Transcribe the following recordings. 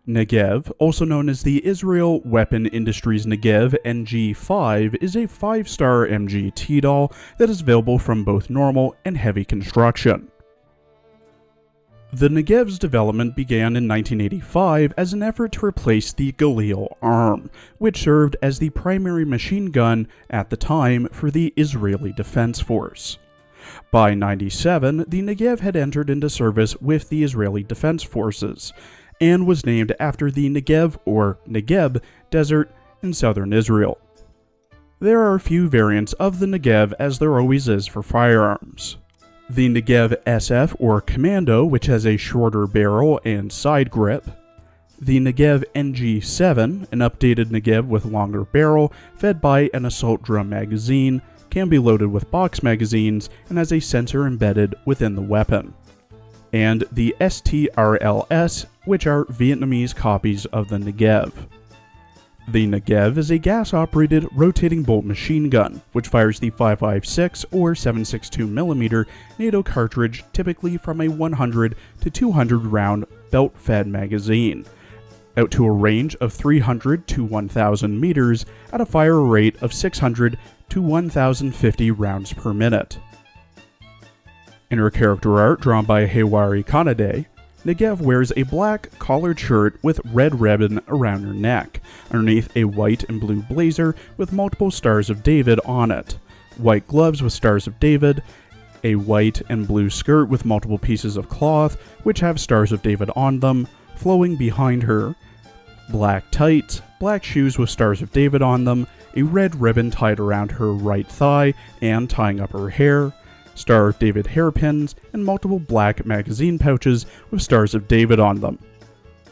Negev, also known as the Israel Weapon Industries Negev NG5, is a 5-star MG T-Doll that is available from both normal and heavy construction. The Negev's development began in 1985 as an effort to replace the Galil arm, which served as the primary machine gun at the time for the Israeli Defense Force. By 1997, the Negev had entered into service with the Israeli Defense Forces, and was named after the Negev or Negev desert in southern Israel. There are a few variants of the Negev, as there always is for firearms. The Negev SF or Commando, which has a shorter barrel and side grip. The Negev NG7, an updated Negev with longer barrel, fed by an assault drum magazine, can be loaded with box magazines, and has a sensor embedded within the weapon. And the STRLS, which are Vietnamese copies of the Negev. The Negev is a gas-operated rotating bolt machine gun, which fires the 5.56 or 7.62mm NATO cartridge typically from a 100 to 200 round belt-fed magazine, out to a range of 300 to 1,000 meters at a fire rate of 600 to 1,050 rounds per minute. In her character art drawn by Hewari Kanade, Negev wears a black collared shirt with red ribbon around her neck, underneath a white and blue blazer with multiple Stars of David on it, white gloves with Stars of David, a white and blue skirt with multiple pieces of cloth which have Stars of David on them, flowing behind her, black tights, black shoes with Stars of David on them, a red ribbon tied around her right thigh and tying up her hair, Star of David hairpins, and multiple black magazine pouches with Stars of David on them.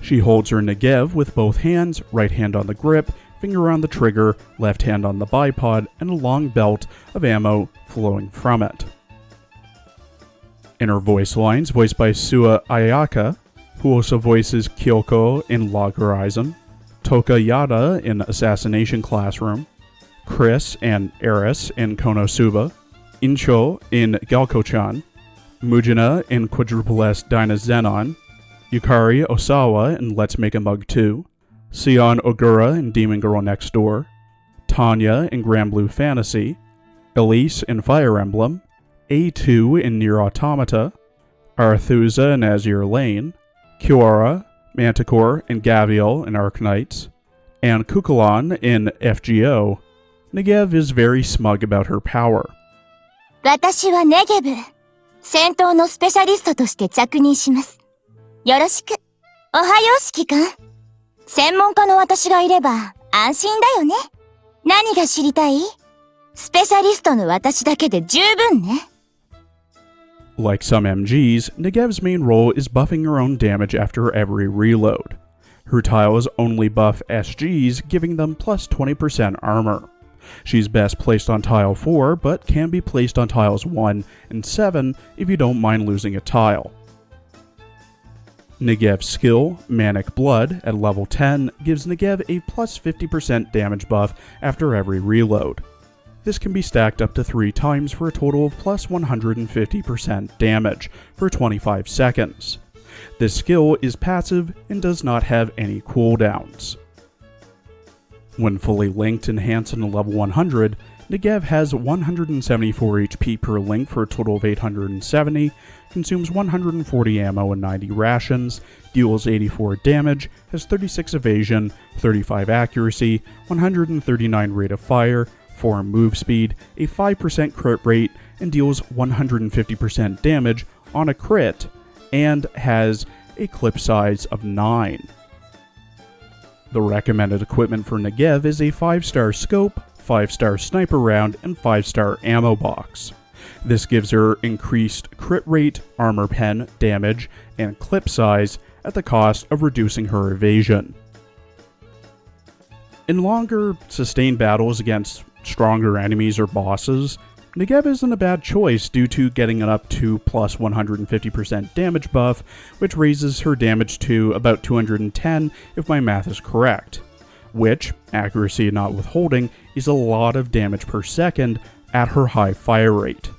She holds her Negev with both hands, right hand on the grip, finger on the trigger, left hand on the bipod, and a long belt of ammo flowing from it. In her voice lines, voiced by Sua Ayaka, who also voices Kyoko in Log Horizon, Toka Yada in Assassination Classroom, Chris and Eris in Konosuba, Incho in Galko-chan, Mujina in Quadruple S Dyna Zenon, Yukari Osawa in Let's Make a Mug 2, Sion Ogura in Demon Girl Next Door, Tanya in Grand Blue Fantasy, Elise in Fire Emblem, A2 in Nier Automata, Arethusa in Azure Lane, Kiora, Manticore, and Gavial in Arknights, and Kukulon in FGO. Negev is very smug about her power. 私はネゲブ、戦闘のスペシャリストとして着任します。よろしく。おはよう、指揮官。専門家の私がいれば安心だよね。何が知りたい？スペシャリストの私だけで十分ね。Like some MGs, Negev's main role is buffing her own damage after every reload. Her tiles only buff SGs, giving them plus 20% armor. She's best placed on tile 4, but can be placed on tiles 1 and 7 if you don't mind losing a tile. Negev's skill, Manic Blood, at level 10, gives Negev a plus 50% damage buff after every reload. This can be stacked up to 3 times for a total of plus 150% damage for 25 seconds. This skill is passive and does not have any cooldowns. When fully linked and enhanced in level 100, Negev has 174 HP per link for a total of 870, consumes 140 ammo and 90 rations, deals 84 damage, has 36 evasion, 35 accuracy, 139 rate of fire, 4 move speed, a 5% crit rate, and deals 150% damage on a crit, and has a clip size of 9. The recommended equipment for Negev is a 5-star scope, 5-star sniper round, and 5-star ammo box. This gives her increased crit rate, armor pen, damage, and clip size at the cost of reducing her evasion. In longer, sustained battles against stronger enemies or bosses, Negev isn't a bad choice due to getting an up to plus 150% damage buff, which raises her damage to about 210 if my math is correct, which, accuracy not withholding, is a lot of damage per second at her high fire rate.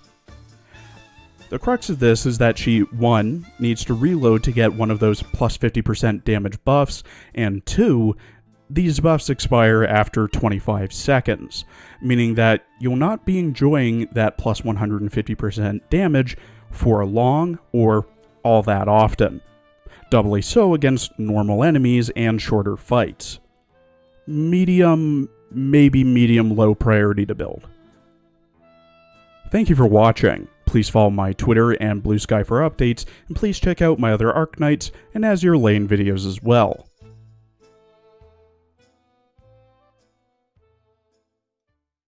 The crux of this is that she, 1, needs to reload to get one of those plus 50% damage buffs, and 2, these buffs expire after 25 seconds, meaning that you'll not be enjoying that plus 150% damage for long or all that often. Doubly so against normal enemies and shorter fights. Medium, maybe medium-low priority to build. Thank you for watching. Please follow my Twitter and Blue Sky for updates, and please check out my other Arknights and Azure Lane videos as well.